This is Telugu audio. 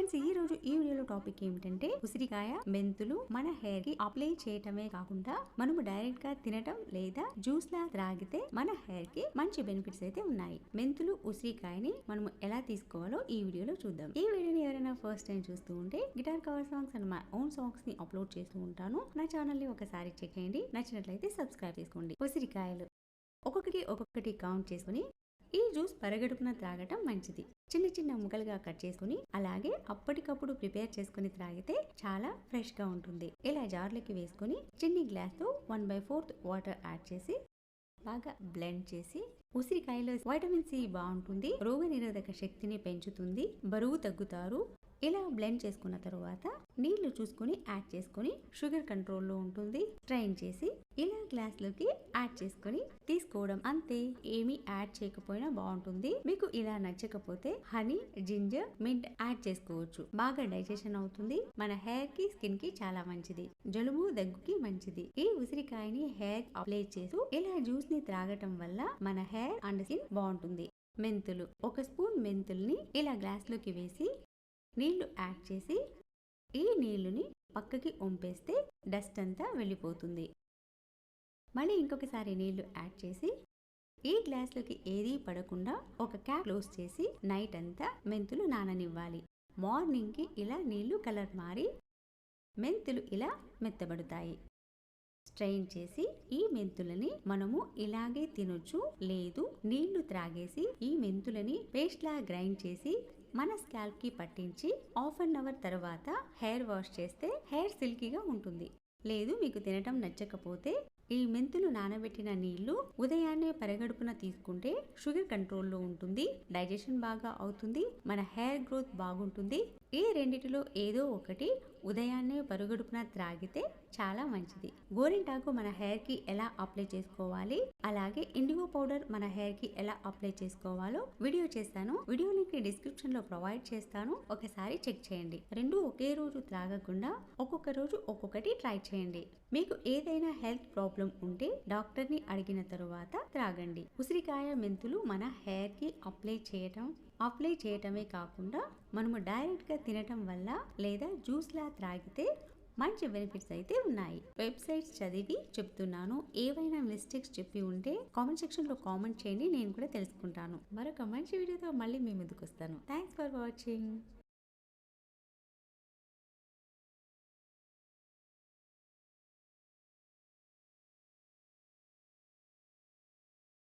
ఫ్రెండ్స్, ఈ రోజు ఈ వీడియోలో టాపిక్ ఏమిటంటే ఉసిరికాయ మెంతులు మన హెయిర్ కి అప్లై చేయటమే కాకుండా మనము డైరెక్ట్ గా తినటం లేదా జ్యూస్ లా త్రాగితే మన హెయిర్ కి మంచి బెనిఫిట్స్ అయితే ఉన్నాయి. మెంతులు ఉసిరికాయని మనము ఎలా తీసుకోవాలో ఈ వీడియోలో చూద్దాం. ఈ వీడియోని ఎవరైనా ఫస్ట్ టైం చూస్తూ ఉంటే guitar cover songs and my own songs ని అప్లోడ్ చేస్తూ ఉంటాను. నా ఛానల్ ని ఒకసారి చెక్ చేయండి. నచ్చినట్లయితే సబ్స్క్రైబ్ చేసుకోండి. ఉసిరికాయలు ఒక్కొక్కటి కౌంట్ చేసుకుని ఈ జ్యూస్ పరగడుపున త్రాగటం మంచిది. చిన్న చిన్న ముక్కలుగా కట్ చేసుకుని అలాగే అప్పటికప్పుడు ప్రిపేర్ చేసుకుని త్రాగితే చాలా ఫ్రెష్ గా ఉంటుంది. ఇలా జార్లకి వేసుకుని చిన్ని గ్లాస్ తో 1/4 వాటర్ యాడ్ చేసి బాగా బ్లెండ్ చేసి, ఉసిరికాయలో వైటమిన్ సి బాగుంటుంది, రోగ నిరోధక శక్తిని పెంచుతుంది, బరువు తగ్గుతారు. ఇలా బ్లెండ్ చేసుకున్న తర్వాత నీళ్లు చూసుకుని యాడ్ చేసుకుని షుగర్ కంట్రోల్లో ఉంటుంది. స్ట్రైన్ చేసి ఇలా గ్లాస్ లోకి యాడ్ చేసుకుని తీసుకోవడం అంతే. ఏమీ యాడ్ చేయకపోయినా బాగుంటుంది. మీకు ఇలా నచ్చకపోతే హనీ, జింజర్, మింట్ యాడ్ చేసుకోవచ్చు. బాగా డైజెషన్ అవుతుంది. మన హెయిర్ కి, స్కిన్ కి చాలా మంచిది. జలుబు, దగ్గుకి మంచిది. ఈ ఉసిరికాయని హెయిర్ అప్లై చేస్తూ ఇలా జ్యూస్ ని త్రాగటం వల్ల మన హెయిర్ అండ్ స్కిన్ బాగుంటుంది. మెంతులు 1 స్పూన్ మెంతుల్ని ఇలా గ్లాస్ లోకి వేసి నీళ్లు యాడ్ చేసి ఈ నీళ్లుని పక్కకి వంపేస్తే డస్ట్ అంతా వెళ్ళిపోతుంది. మళ్ళీ ఇంకొకసారి నీళ్లు యాడ్ చేసి ఈ గ్లాస్లోకి ఏదీ పడకుండా ఒక క్యాప్ క్లోజ్ చేసి నైట్ అంతా మెంతులు నాననివ్వాలి. మార్నింగ్కి ఇలా నీళ్లు కలర్ మారి మెంతులు ఇలా మెత్తబడతాయి. స్ట్రెయిన్ చేసి ఈ మెంతులని మనము ఇలాగే తినొచ్చు, లేదు నీళ్లు త్రాగేసి ఈ మెంతులని పేస్ట్ లా గ్రైండ్ చేసి మన స్కాల్ప్ కి పట్టించి హాఫ్ అన్ అవర్ తర్వాత హెయిర్ వాష్ చేస్తే హెయిర్ సిల్కీగా ఉంటుంది. లేదు మీకు తినటం నచ్చకపోతే ఈ మెంతులు నానబెట్టిన నీళ్లు ఉదయాన్నే పరగడుపున తీసుకుంటే షుగర్ కంట్రోల్లో ఉంటుంది, డైజెషన్ బాగా అవుతుంది, మన హెయిర్ గ్రోత్ బాగుంటుంది. ఈ రెండిటిలో ఏదో ఒకటి ఉదయాన్నే పరుగడుపున త్రాగితే చాలా మంచిది. గోరింటాకు మన హెయిర్ కి ఎలా అప్లై చేసుకోవాలి, అలాగే ఇండిగో పౌడర్ మన హెయిర్ కి ఎలా అప్లై చేసుకోవాలో వీడియో చేస్తాను. వీడియో లింక్ ని డిస్క్రిప్షన్ లో ప్రొవైడ్ చేస్తాను. ఒకసారి చెక్ చేయండి. రెండు ఒకే రోజు త్రాగకుండా ఒక్కొక్క రోజు ఒక్కొక్కటి ట్రై చేయండి. మీకు ఏదైనా హెల్త్ ప్రాబ్లం ఉంటే డాక్టర్ ని అడిగిన తరువాత త్రాగండి. ఉసిరికాయ మెంతులు మన హెయిర్ కి అప్లై చేయటమే కాకుండా మనము డైరెక్ట్ గా తినటం వల్ల లేదా జ్యూస్ లా త్రాగితే మంచి బెనిఫిట్స్ అయితే ఉన్నాయి. వెబ్సైట్స్ చదివి చెప్తున్నాను. ఏవైనా మిస్టేక్స్ చెప్పి ఉంటే కామెంట్ సెక్షన్ లో కామెంట్ చేయండి, నేను కూడా తెలుసుకుంటాను. మరొక మంచి వీడియోతో మళ్ళీ మీ ముందుకు వస్తాను. Thanks for watching.